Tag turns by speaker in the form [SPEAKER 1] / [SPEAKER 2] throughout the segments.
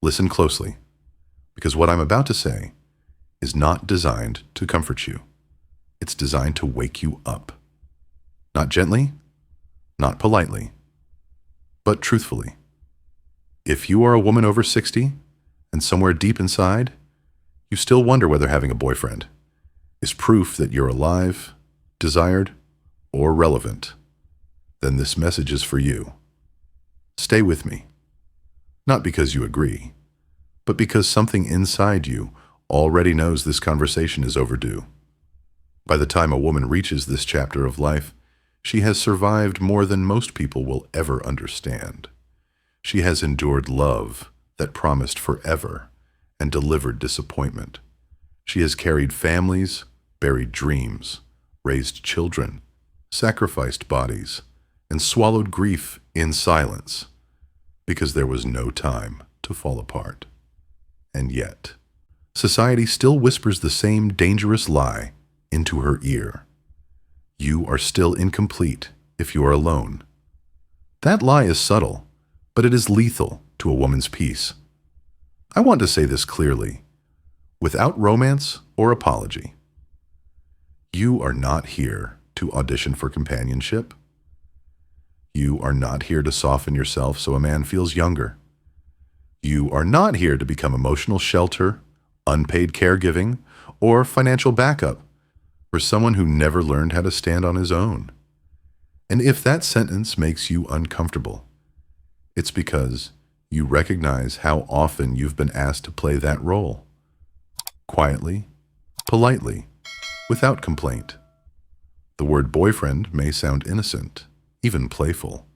[SPEAKER 1] Listen closely, because what I'm about to say is not designed to comfort you. It's designed to wake you up. Not gently, not politely, but truthfully. If you are a woman over 60 and somewhere deep inside, you still wonder whether having a boyfriend is proof that you're alive, desired, or relevant, then this message is for you. Stay with me. Not because you agree, but because something inside you already knows this conversation is overdue. By the time a woman reaches this chapter of life, she has survived more than most people will ever understand. She has endured love that promised forever and delivered disappointment. She has carried families, buried dreams, raised children, sacrificed bodies, and swallowed grief in silence because there was no time to fall apart. And yet, society still whispers the same dangerous lie into her ear. You are still incomplete if you are alone. That lie is subtle, but it is lethal to a woman's peace. I want to say this clearly, without romance or apology. You are not here to audition for companionship. You are not here to soften yourself so a man feels younger. You are not here to become emotional shelter, unpaid caregiving, or financial backup for someone who never learned how to stand on his own. And if that sentence makes you uncomfortable, it's because you recognize how often you've been asked to play that role. Quietly, politely, without complaint. The word boyfriend may sound innocent, even playful.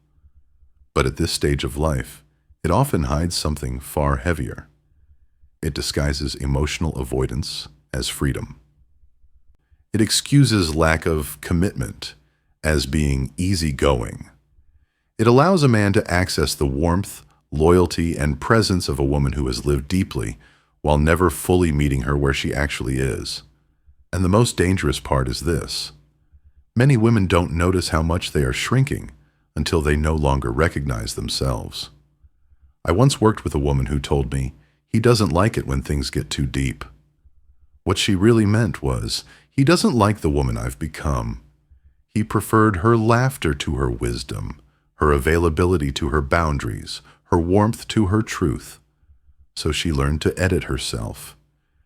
[SPEAKER 1] But at this stage of life, it often hides something far heavier. It disguises emotional avoidance as freedom. It excuses lack of commitment as being easygoing. It allows a man to access the warmth, loyalty, and presence of a woman who has lived deeply while never fully meeting her where she actually is. And the most dangerous part is this. Many women don't notice how much they are shrinking until they no longer recognize themselves. I once worked with a woman who told me he doesn't like it when things get too deep. What she really meant was, he doesn't like the woman I've become. He preferred her laughter to her wisdom, her availability to her boundaries, her warmth to her truth. So she learned to edit herself.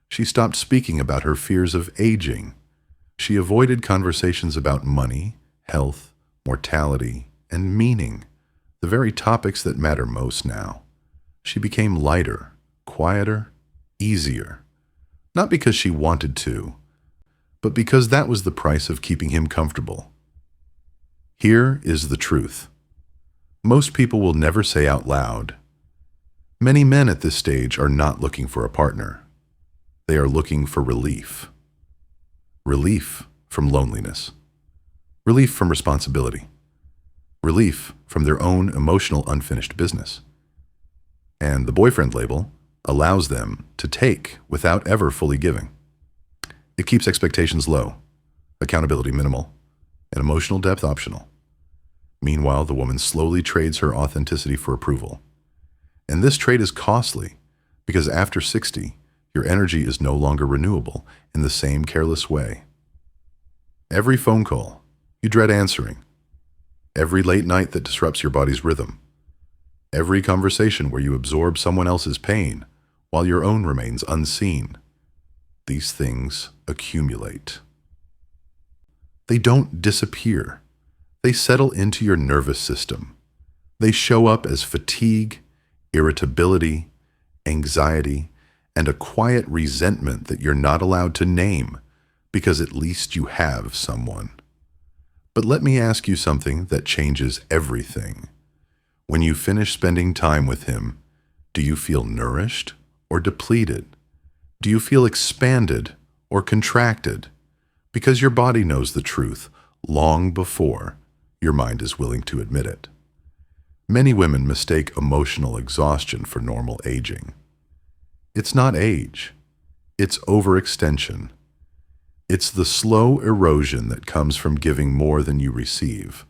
[SPEAKER 1] She stopped speaking about her fears of aging. She avoided conversations about money, health, mortality, and meaning, the very topics that matter most now. She became lighter, quieter, easier. Not because she wanted to, but because that was the price of keeping him comfortable. Here is the truth. Most people will never say out loud. Many men at this stage are not looking for a partner. They are looking for relief. Relief from loneliness. Relief from responsibility. Relief from their own emotional unfinished business. And the boyfriend label allows them to take without ever fully giving. It keeps expectations low, accountability minimal, and emotional depth optional. Meanwhile, the woman slowly trades her authenticity for approval. And this trade is costly because after 60, your energy is no longer renewable in the same careless way. Every phone call you dread answering, every late night that disrupts your body's rhythm, every conversation where you absorb someone else's pain while your own remains unseen, these things accumulate. They don't disappear. They settle into your nervous system. They show up as fatigue, irritability, anxiety, and a quiet resentment that you're not allowed to name because at least you have someone. But let me ask you something that changes everything. When you finish spending time with him, do you feel nourished or depleted? Do you feel expanded or contracted? Because your body knows the truth long before your mind is willing to admit it. Many women mistake emotional exhaustion for normal aging. It's not age. It's overextension. It's the slow erosion that comes from giving more than you receive,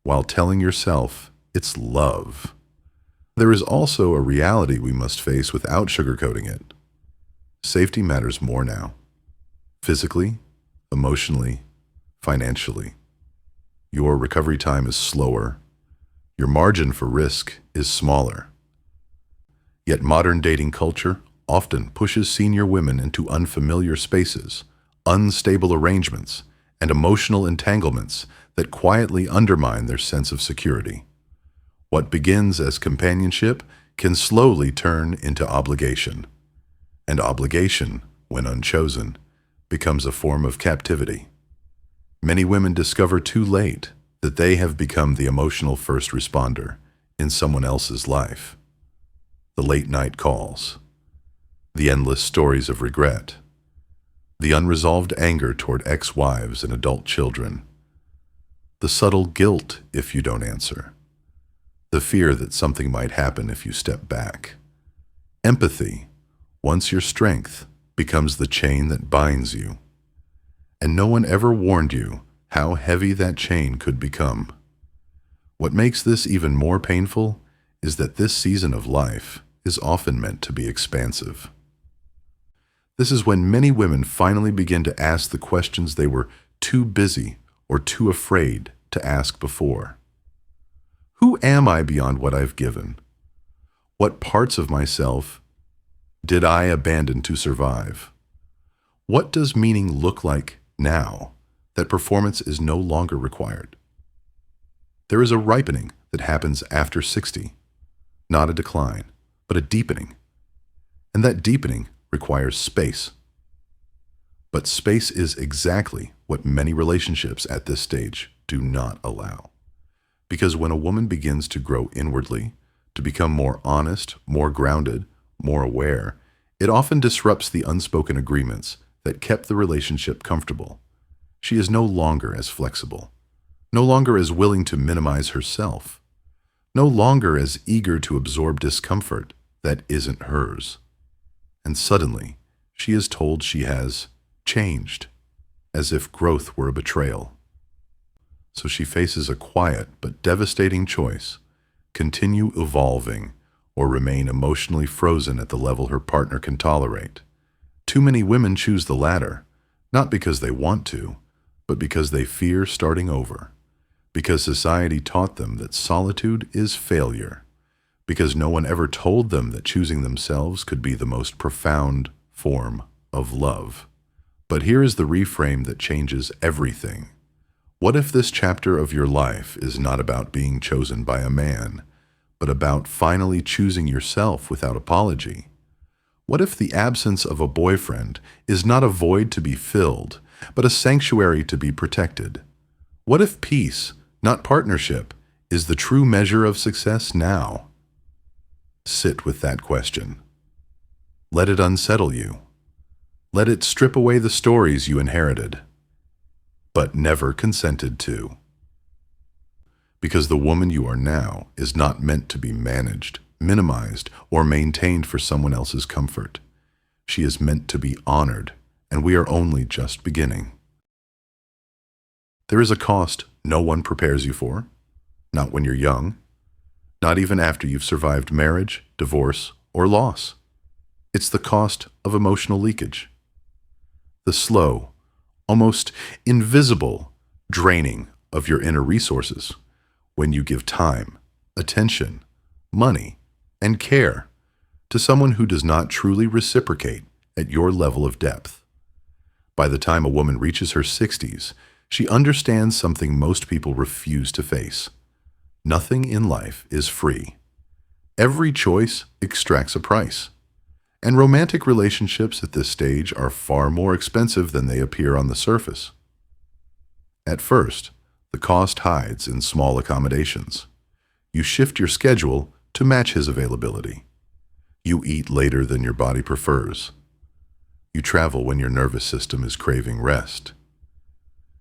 [SPEAKER 1] while telling yourself it's love. There is also a reality we must face without sugarcoating it. Safety matters more now. Physically, emotionally, financially. Your recovery time is slower. Your margin for risk is smaller. Yet modern dating culture often pushes senior women into unfamiliar spaces, unstable arrangements, and emotional entanglements that quietly undermine their sense of security. What begins as companionship can slowly turn into obligation. And obligation, when unchosen, becomes a form of captivity. Many women discover too late that they have become the emotional first responder in someone else's life. The late-night calls, the endless stories of regret, the unresolved anger toward ex-wives and adult children, the subtle guilt if you don't answer, the fear that something might happen if you step back. Empathy, once your strength, becomes the chain that binds you. And no one ever warned you how heavy that chain could become. What makes this even more painful is that this season of life is often meant to be expansive. This is when many women finally begin to ask the questions they were too busy or too afraid to ask before. Who am I beyond what I've given? What parts of myself did I abandon to survive? What does meaning look like now that performance is no longer required? There is a ripening that happens after 60, not a decline, but a deepening. And that deepening requires space. But space is exactly what many relationships at this stage do not allow. Because when a woman begins to grow inwardly, to become more honest, more grounded, more aware, it often disrupts the unspoken agreements that kept the relationship comfortable. She is no longer as flexible, no longer as willing to minimize herself, no longer as eager to absorb discomfort that isn't hers. And suddenly, she is told she has changed, as if growth were a betrayal. So she faces a quiet but devastating choice: continue evolving or remain emotionally frozen at the level her partner can tolerate. Too many women choose the latter, not because they want to, but because they fear starting over, because society taught them that solitude is failure, because no one ever told them that choosing themselves could be the most profound form of love. But here is the reframe that changes everything. What if this chapter of your life is not about being chosen by a man, but about finally choosing yourself without apology? What if the absence of a boyfriend is not a void to be filled, but a sanctuary to be protected? What if peace, not partnership, is the true measure of success now? Sit with that question. Let it unsettle you. Let it strip away the stories you inherited, but never consented to. Because the woman you are now is not meant to be managed, minimized, or maintained for someone else's comfort. She is meant to be honored, and we are only just beginning. There is a cost no one prepares you for, not when you're young, not even after you've survived marriage, divorce, or loss. It's the cost of emotional leakage. The slow, almost invisible draining of your inner resources when you give time, attention, money, and care to someone who does not truly reciprocate at your level of depth. By the time a woman reaches her 60s, she understands something most people refuse to face. Nothing in life is free. Every choice extracts a price. And romantic relationships at this stage are far more expensive than they appear on the surface. At first, the cost hides in small accommodations. You shift your schedule to match his availability. You eat later than your body prefers. You travel when your nervous system is craving rest.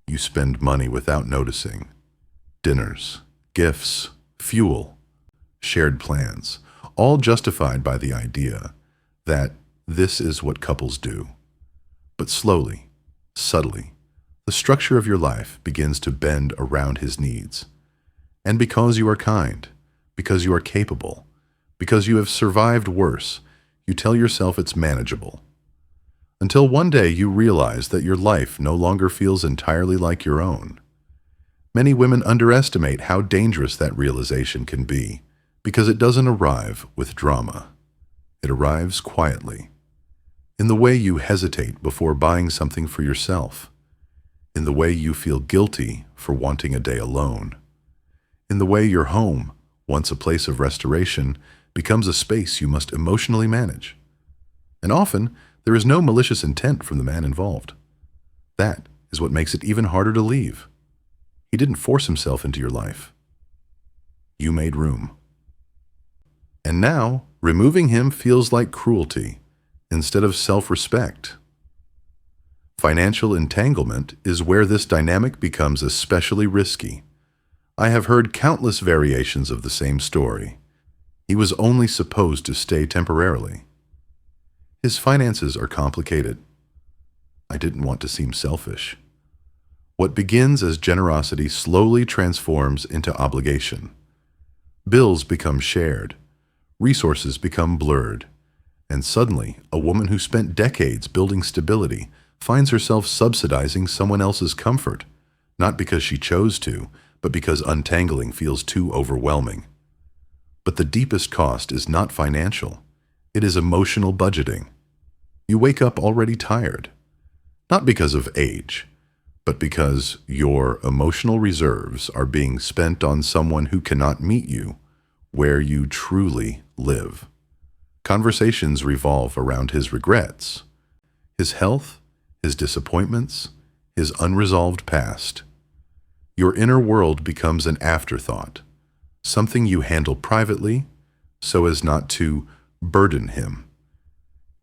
[SPEAKER 1] You spend money without noticing. Dinners, gifts, fuel, shared plans, all justified by the idea that this is what couples do. But slowly, subtly, the structure of your life begins to bend around his needs. And because you are kind, because you are capable, Because you have survived worse, you tell yourself it's manageable. Until one day you realize that your life no longer feels entirely like your own. Many women underestimate how dangerous that realization can be because it doesn't arrive with drama. It arrives quietly. In the way you hesitate before buying something for yourself. In the way you feel guilty for wanting a day alone. In the way your home, once a place of restoration, becomes a space you must emotionally manage. And often, there is no malicious intent from the man involved. That is what makes it even harder to leave. He didn't force himself into your life. You made room. And now, removing him feels like cruelty instead of self-respect. Financial entanglement is where this dynamic becomes especially risky. I have heard countless variations of the same story. He was only supposed to stay temporarily. His finances are complicated. I didn't want to seem selfish. What begins as generosity slowly transforms into obligation. Bills become shared. Resources become blurred. And suddenly, a woman who spent decades building stability finds herself subsidizing someone else's comfort, not because she chose to, but because untangling feels too overwhelming. But the deepest cost is not financial. It is emotional budgeting. You wake up already tired, not because of age, but because your emotional reserves are being spent on someone who cannot meet you where you truly live. Conversations revolve around his regrets, his health, his disappointments, his unresolved past. Your inner world becomes an afterthought, something you handle privately so as not to burden him.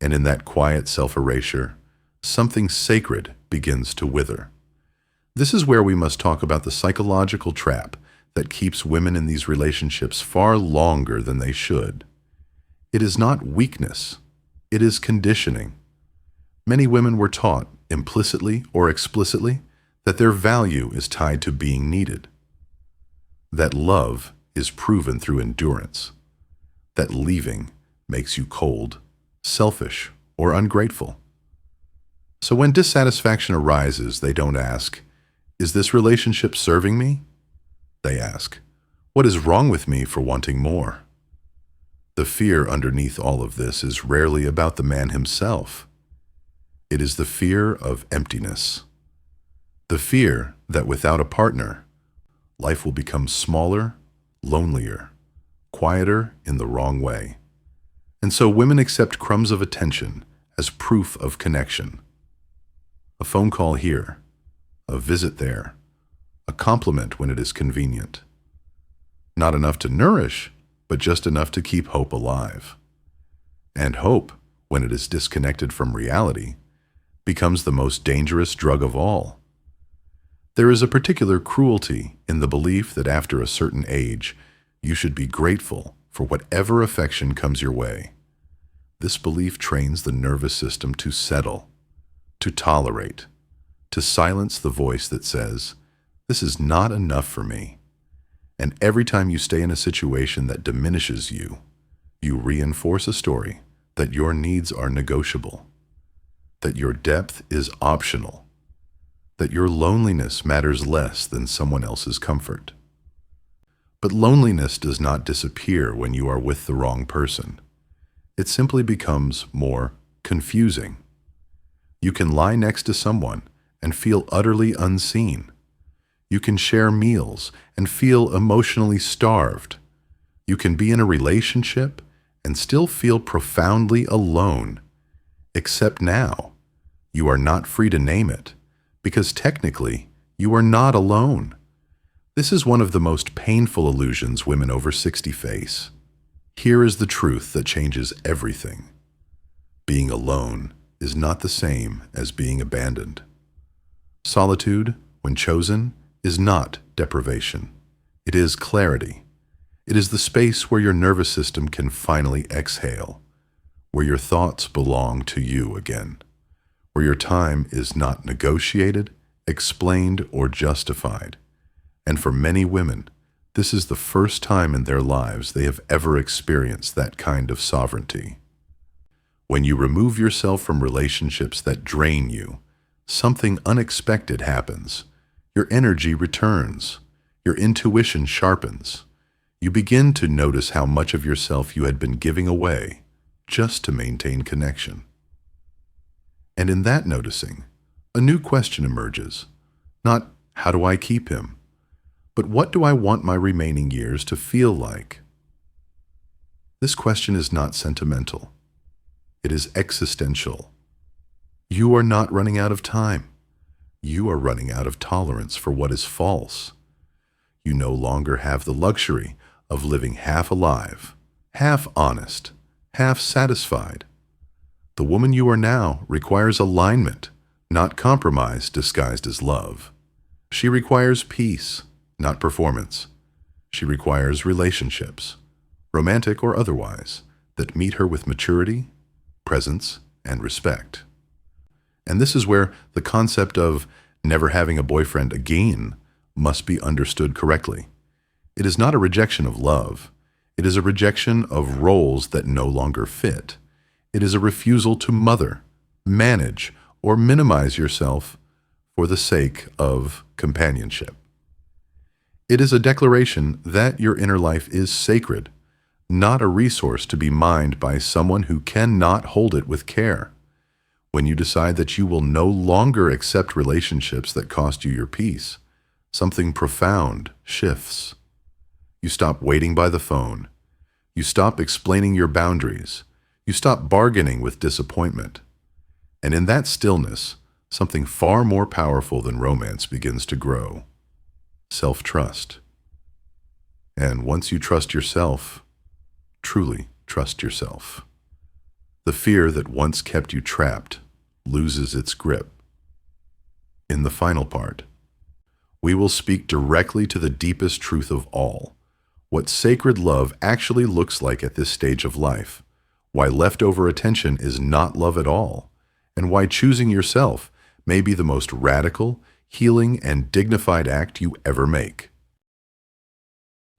[SPEAKER 1] And in that quiet self-erasure, something sacred begins to wither. This is where we must talk about the psychological trap that keeps women in these relationships far longer than they should. It is not weakness, it is conditioning. Many women were taught, implicitly or explicitly, that their value is tied to being needed. That love is proven through endurance. That leaving makes you cold, selfish, or ungrateful. So when dissatisfaction arises, they don't ask, "Is this relationship serving me?" They ask, "What is wrong with me for wanting more?" The fear underneath all of this is rarely about the man himself. It is the fear of emptiness. The fear that without a partner, life will become smaller, lonelier, quieter in the wrong way. And so women accept crumbs of attention as proof of connection. A phone call here, a visit there, a compliment when it is convenient. Not enough to nourish, but just enough to keep hope alive. And hope, when it is disconnected from reality, becomes the most dangerous drug of all. There is a particular cruelty in the belief that after a certain age, you should be grateful for whatever affection comes your way. This belief trains the nervous system to settle, to tolerate, to silence the voice that says, "This is not enough for me." And every time you stay in a situation that diminishes you, you reinforce a story that your needs are negotiable, that your depth is optional, that your loneliness matters less than someone else's comfort. But loneliness does not disappear when you are with the wrong person. It simply becomes more confusing. You can lie next to someone and feel utterly unseen. You can share meals and feel emotionally starved. You can be in a relationship and still feel profoundly alone. Except now, you are not free to name it, because technically, you are not alone. This is one of the most painful illusions women over 60 face. Here is the truth that changes everything. Being alone is not the same as being abandoned. Solitude, when chosen, is not deprivation. It is clarity. It is the space where your nervous system can finally exhale, where your thoughts belong to you again, where your time is not negotiated, explained, or justified. And for many women, This is the first time in their lives they have ever experienced that kind of sovereignty. When you remove yourself from relationships that drain you, something unexpected happens. Your energy returns. Your intuition sharpens. You begin to notice how much of yourself you had been giving away just to maintain connection. And in that noticing, a new question emerges. Not, how do I keep him? But what do I want my remaining years to feel like? This question is not sentimental. It is existential. You are not running out of time. You are running out of tolerance for what is false. You no longer have the luxury of living half alive, half honest, half satisfied. The woman you are now requires alignment, not compromise disguised as love. She requires peace, not performance. She requires relationships, romantic or otherwise, that meet her with maturity, presence, and respect. And this is where the concept of never having a boyfriend again must be understood correctly. It is not a rejection of love. It is a rejection of roles that no longer fit. It is a refusal to mother, manage, or minimize yourself for the sake of companionship. It is a declaration that your inner life is sacred, not a resource to be mined by someone who cannot hold it with care. When you decide that you will no longer accept relationships that cost you your peace, something profound shifts. You stop waiting by the phone. You stop explaining your boundaries. You stop bargaining with disappointment. And in that stillness, something far more powerful than romance begins to grow. Self-trust. And once you trust yourself, truly trust yourself, the fear that once kept you trapped loses its grip. In the final part, we will speak directly to the deepest truth of all, what sacred love actually looks like at this stage of life, why leftover attention is not love at all, and why choosing yourself may be the most radical, healing, and dignified act you ever make.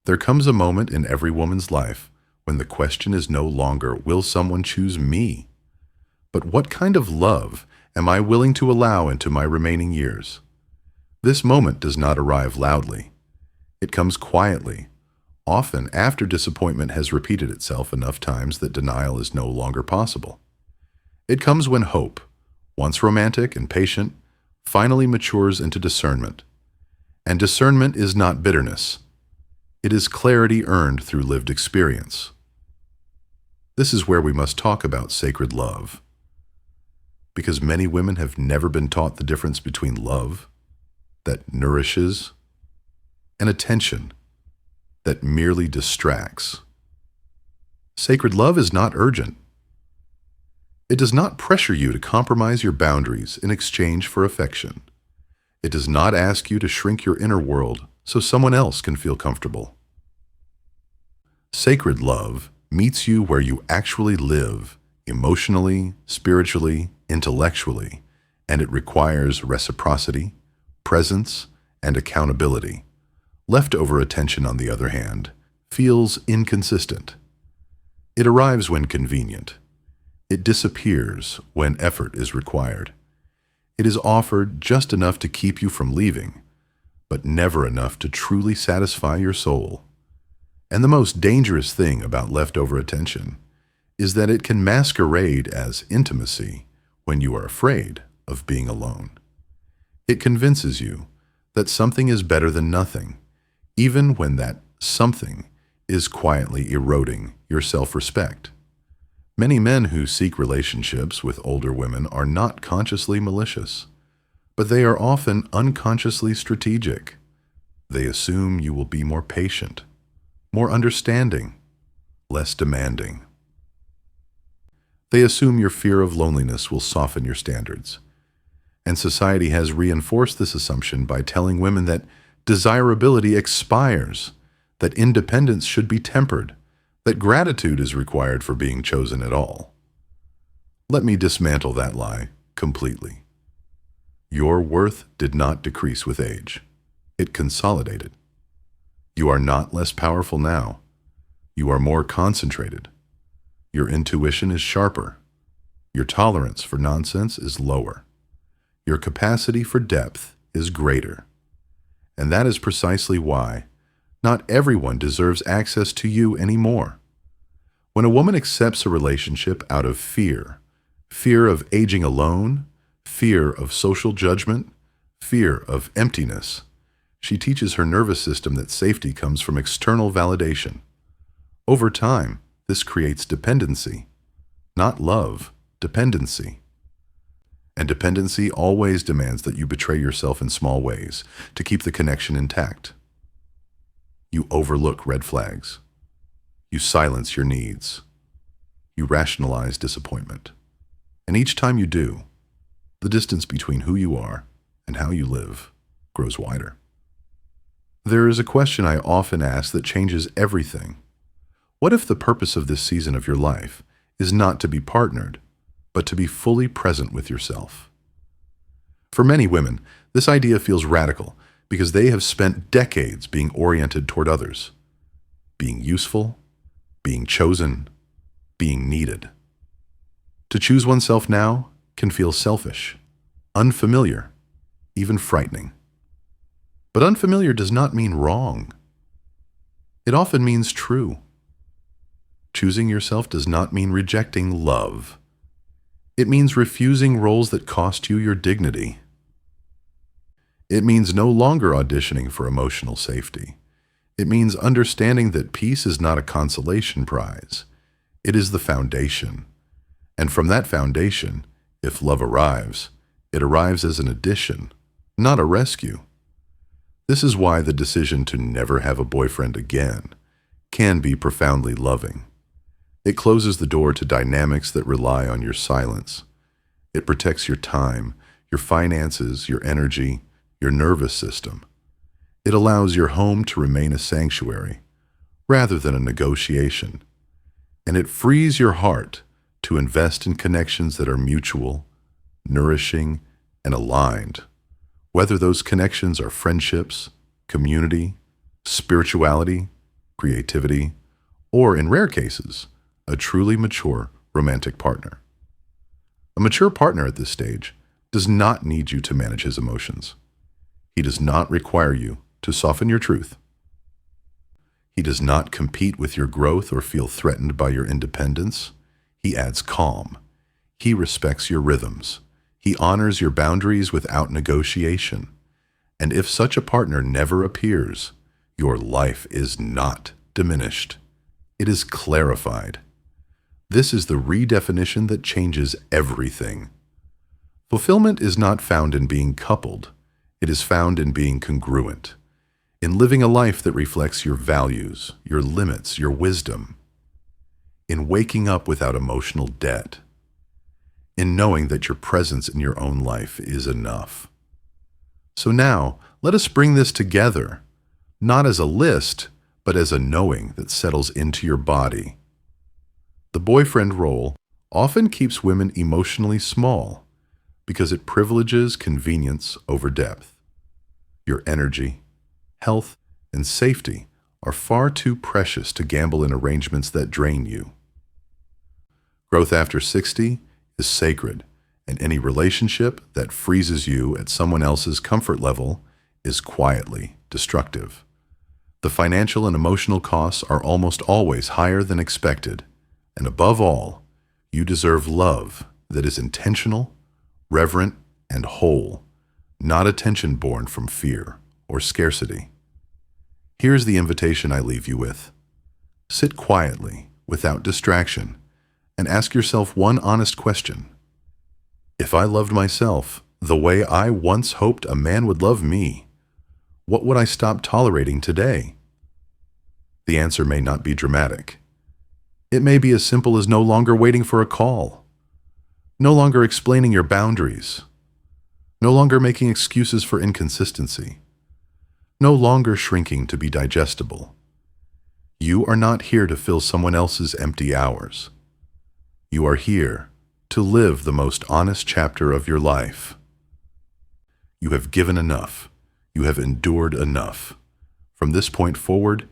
[SPEAKER 1] There comes a moment in every woman's life when the question is no longer, will someone choose me? But what kind of love am I willing to allow into my remaining years? This moment does not arrive loudly. It comes quietly, often after disappointment has repeated itself enough times that denial is no longer possible. It comes when hope, once romantic and patient, finally matures into discernment. And discernment is not bitterness. It is clarity earned through lived experience. This is where we must talk about sacred love. Because many women have never been taught the difference between love, that nourishes, and attention, that merely distracts. Sacred love is not urgent. It does not pressure you to compromise your boundaries in exchange for affection. It does not ask you to shrink your inner world so someone else can feel comfortable. Sacred love meets you where you actually live, emotionally, spiritually, intellectually, and it requires reciprocity, presence, and accountability. Leftover attention, on the other hand, feels inconsistent. It arrives when convenient. It disappears when effort is required. It is offered just enough to keep you from leaving, but never enough to truly satisfy your soul. And the most dangerous thing about leftover attention is that it can masquerade as intimacy when you are afraid of being alone. It convinces you that something is better than nothing, even when that something is quietly eroding your self-respect. Many men who seek relationships with older women are not consciously malicious, but they are often unconsciously strategic. They assume you will be more patient, more understanding, less demanding. They assume your fear of loneliness will soften your standards. And society has reinforced this assumption by telling women that desirability expires, that independence should be tempered, that gratitude is required for being chosen at all. Let me dismantle that lie completely. Your worth did not decrease with age. It consolidated. You are not less powerful now. You are more concentrated. Your intuition is sharper. Your tolerance for nonsense is lower. Your capacity for depth is greater. And that is precisely why not everyone deserves access to you anymore. When a woman accepts a relationship out of fear of aging alone, fear of social judgment, fear of emptiness, she teaches her nervous system that safety comes from external validation. Over time, this creates dependency. Not love, dependency. And dependency always demands that you betray yourself in small ways to keep the connection intact. You overlook red flags. You silence your needs. You rationalize disappointment. And each time you do, the distance between who you are and how you live grows wider. There is a question I often ask that changes everything. What if the purpose of this season of your life is not to be partnered, but to be fully present with yourself? For many women, this idea feels radical because they have spent decades being oriented toward others, being useful, being chosen, being needed. To choose oneself now can feel selfish, unfamiliar, even frightening. But unfamiliar does not mean wrong. It often means true. Choosing yourself does not mean rejecting love. It means refusing roles that cost you your dignity. It means no longer auditioning for emotional safety. It means understanding that peace is not a consolation prize. It is the foundation. And from that foundation, if love arrives, it arrives as an addition, not a rescue. This is why the decision to never have a boyfriend again can be profoundly loving. It closes the door to dynamics that rely on your silence. It protects your time, your finances, your energy, your nervous system. It allows your home to remain a sanctuary rather than a negotiation. And it frees your heart to invest in connections that are mutual, nourishing, and aligned. Whether those connections are friendships, community, spirituality, creativity, or in rare cases, a truly mature romantic partner. A mature partner at this stage does not need you to manage his emotions. He does not require you to soften your truth. He does not compete with your growth or feel threatened by your independence. He adds calm. He respects your rhythms. He honors your boundaries without negotiation. And if such a partner never appears, your life is not diminished. It is clarified. This is the redefinition that changes everything. Fulfillment is not found in being coupled. It is found in being congruent, in living a life that reflects your values, your limits, your wisdom, in waking up without emotional debt, in knowing that your presence in your own life is enough. So now, let us bring this together, not as a list, but as a knowing that settles into your body. The boyfriend role often keeps women emotionally small because it privileges convenience over depth. Your energy, health, and safety are far too precious to gamble in arrangements that drain you. Growth after 60 is sacred, and any relationship that freezes you at someone else's comfort level is quietly destructive. The financial and emotional costs are almost always higher than expected, and above all, you deserve love that is intentional, reverent, and whole, not attention born from fear or scarcity. Here's the invitation I leave you with. Sit quietly, without distraction, and ask yourself one honest question. If I loved myself the way I once hoped a man would love me, what would I stop tolerating today? The answer may not be dramatic. It may be as simple as no longer waiting for a call, no longer explaining your boundaries, no longer making excuses for inconsistency, no longer shrinking to be digestible. You are not here to fill someone else's empty hours. You are here to live the most honest chapter of your life. You have given enough. You have endured enough. From this point forward,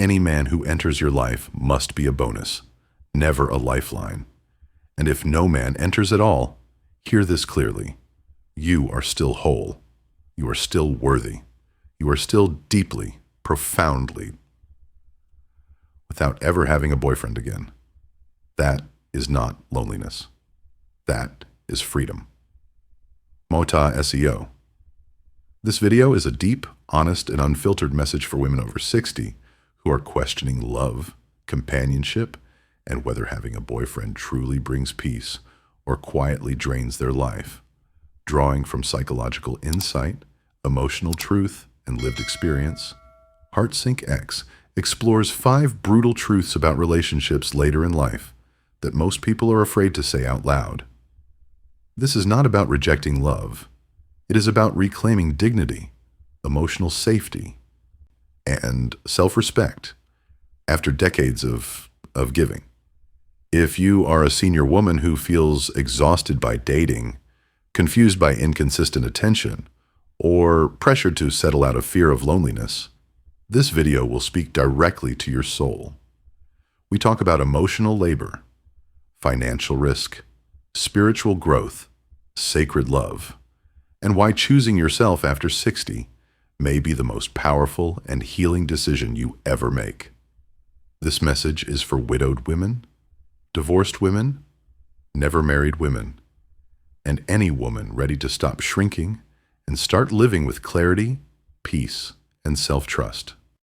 [SPEAKER 1] any man who enters your life must be a bonus, never a lifeline. And if no man enters at all, hear this clearly. You are still whole. You are still worthy. You are still deeply, profoundly, without ever having a boyfriend again. That is not loneliness. That is freedom. Mota SEO. This video is a deep, honest, and unfiltered message for women over 60 who are questioning love, companionship, and whether having a boyfriend truly brings peace or quietly drains their life, drawing from psychological insight, emotional truth, and lived experience. Heartsync X explores 5 brutal truths about relationships later in life that most people are afraid to say out loud. This is not about rejecting love. It is about reclaiming dignity, emotional safety, and self-respect after decades of giving. If you are a senior woman who feels exhausted by dating, confused by inconsistent attention, or pressured to settle out of fear of loneliness, this video will speak directly to your soul. We talk about emotional labor, financial risk, spiritual growth, sacred love, and why choosing yourself after 60 may be the most powerful and healing decision you ever make. This message is for widowed women, divorced women, never married women, and any woman ready to stop shrinking and start living with clarity, peace, and self-trust.